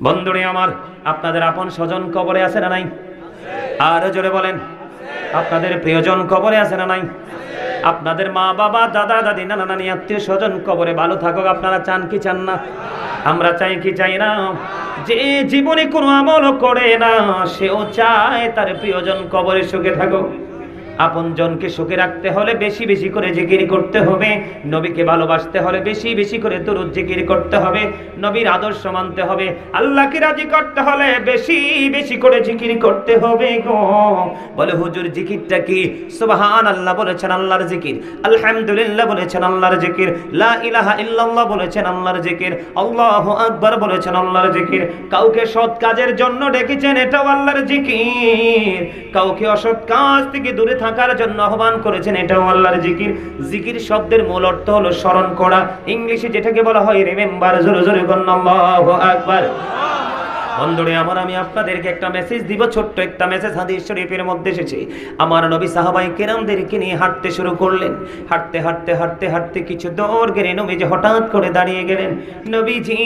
বন্ধুরে আমার, আপনাদের আপন স্বজন কবরে আছে না নাই? আর জোরে বলেন, আপনাদের প্রিয়জন কবরে আছে না নাই? আপনাদের মা বাবা, দাদা দাদি, নানা নানি, আত্মীয় স্বজন কবরে ভালো থাকুক আপনারা চান কি চান না? আমরা চাই কি চাই না? যে জীবনে কোনো আমল করে না সেও চায় তার প্রিয়জন কবরে সুখে থাকুক। আপনজনকে সুখে রাখতে হলে বেশি বেশি করে জিকির করতে হবে, নবীকে ভালোবাসতে হলে বেশি বেশি করে দরুদ জিকির করতে হবে, নবীর আদর্শ মানতে হবে, আল্লাহকে রাজি করতে হলে বেশি বেশি করে জিকির করতে হবে গো। বলে হুজুর জিকিরটা কি? সুবহানাল্লাহ বলেছেন আল্লাহর জিকির, আলহামদুলিল্লাহ বলেছেন আল্লাহর জিকির, লা ইলাহা ইল্লাল্লাহ বলেছেন আল্লাহর জিকির, আল্লাহু আকবার বলেছেন আল্লাহর জিকির। কাউকে সৎ কাজের জন্য ডেকেছেন, এটাও আল্লাহর জিকির। কাউকে অসৎ কাজ থেকে দূরে থাকার জন্য আহ্বান করেছেন, এটাও আল্লাহর জিকির। জিকির শব্দের মূল অর্থ হলো স্মরণ করা, ইংলিশে যেটাকে বলা হয় রিমেম্বার। জোরে জোরে বলুন আল্লাহু আকবার। বন্ধুরে আমার, আমি আপনাদেরকে একটা মেসেজ দিব, ছোট্ট একটা মেসেজ হাদিস শরীফের মধ্যে এসেছে। আমার নবী সাহাবায়ে কেরামদেরকে নিয়ে হাঁটতে শুরু করলেন। হাঁটতে হাঁটতে হাঁটতে হাঁটতে কিছু দূর গেলে নবীজি হঠাৎ করে দাঁড়িয়ে গেলেন। নবীজি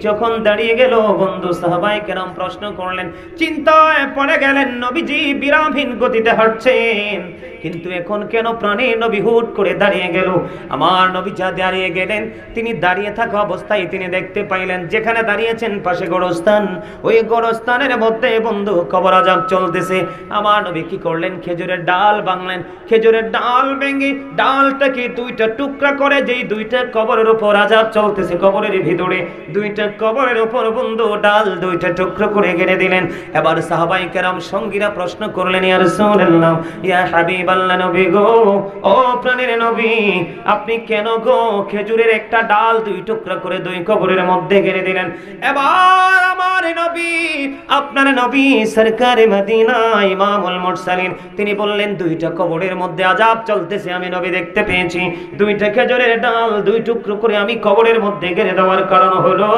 যখন দাঁড়িয়ে গেল, বন্ধু সাহাবায়ে কেরাম প্রশ্ন করলেন, চিন্তায় পড়ে গেলেন। নবীজি বিরামহীন গতিতে হাঁটছেন, কিন্তু এখন কেন প্রাণে নবী হুট করে দাঁড়িয়ে গেল? আমার নবী যা দাঁড়িয়ে গেলেন, তিনি দাঁড়িয়ে থাকা অবস্থায় তিনি দেখতে পাইলেন যেখানে দাঁড়িয়েছেন পাশে গোরস্থান, ওই গোরস্থানের মধ্যে বন্ধু কবর আযাব চলতেছে। আমার নবী কি করলেন? খেজুরের ডাল ভাঙলেন, খেজুরের ডাল ভেঙে ডালটাকে দুইটা টুকরা করে, যেই দুইটা কবরের উপর আযাব চলতেছে, কবরের ভিতরে দুইটা কবরের উপর বন্ধু ডাল দুইটা টুকরো করে গেড়ে দিলেন। এবার সাহাবায়ে কেরাম সঙ্গীরা প্রশ্ন করলেন, ইয়া রাসূলুল্লাহ, ইয়া হাবিবাল্লাহ, নবী গো, ও প্রাণের নবী, আপনি কেন গো খেজুরের একটা ডাল দুই টুকরা করে দুই কবরের মধ্যে গেড়ে দিলেন? এবার আমার নবী, আপনার নবী সরকারে মদিনা ইমামুল মুরসালিন, তিনি বললেন, দুইটা কবরের মধ্যে আযাব চলতেছে, আমি নবী দেখতে পেয়েছি। দুইটা খেজুরের ডাল দুই টুকরো করে আমি কবরের মধ্যে গেড়ে দেওয়ার কারণ হলো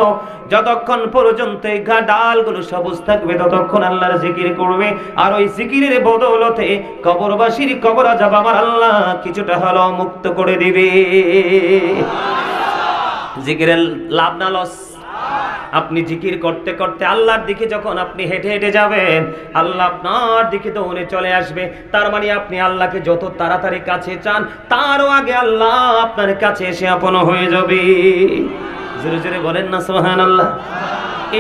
যতক্ষণ পর্যন্ত এই ডালগুলো সবুজ থাকবে ততক্ষণ আল্লাহর জিকির করবে, আর ওই জিকিরের বদৌলতে কবরবাসীর কবর আযাব আমার আল্লাহ কিছুটা হলো মুক্ত করে দিবে। জিকিরের লাভ না লস? আপনি জিকির করতে করতে আল্লাহর দিকে যখন আপনি হেঁটে হেঁটে যাবেন, আল্লাহ আপনার দিকে দৌড়ে চলে আসবে। তার মানে আপনি আল্লাহকে যত তাড়াতাড়ি কাছে চান, তারও আগে আল্লাহ আপনার কাছে এসে আপন হয়ে যাবে। জোরে জোরে বলেন না সুবহানাল্লাহ।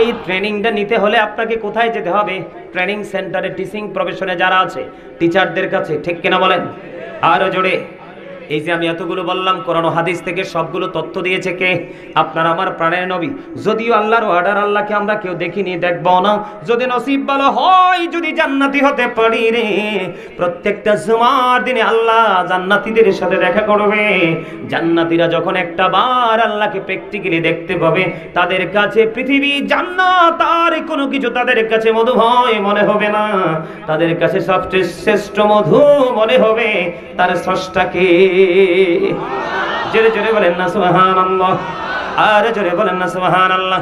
এই ট্রেনিংটা নিতে হলে আপনাকে কোথায় যেতে হবে? ট্রেনিং সেন্টারে, টিচিং প্রফেশনে যারা আছে টিচারদের কাছে, ঠিক কিনা বলেন? আরো জোরে। এই যে আমি এতগুলো বললাম, কোরআন ও হাদিস থেকে সবগুলো তথ্য দিয়েছে কে? আপনার আমার প্রাণের নবী। যদিও আল্লাহর অর্ডার, আল্লাহকে আমরা কেউ দেখিনি, দেখবো না। যদি নসিব ভালো হয়, যদি জান্নাতি হতে পারি রে, প্রত্যেকটা জুমার দিনে আল্লাহ জান্নাতীদের সাথে দেখা করবে। জান্নাতীরা যখন একটা বার আল্লাহকে প্র্যাকটিক্যালি দেখতে পাবে, তাদের কাছে পৃথিবী, জান্নাত আর কোনো কিছু তাদের কাছে মধুময় মনে হবে না। তাদের কাছে সবচেয়ে শ্রেষ্ঠ মধু মনে হবে তার স্রষ্টাকে। জোরে জোরে বলেন না সুবহানাল্লাহ। আর জোরে বলেন না সুবহানাল্লাহ।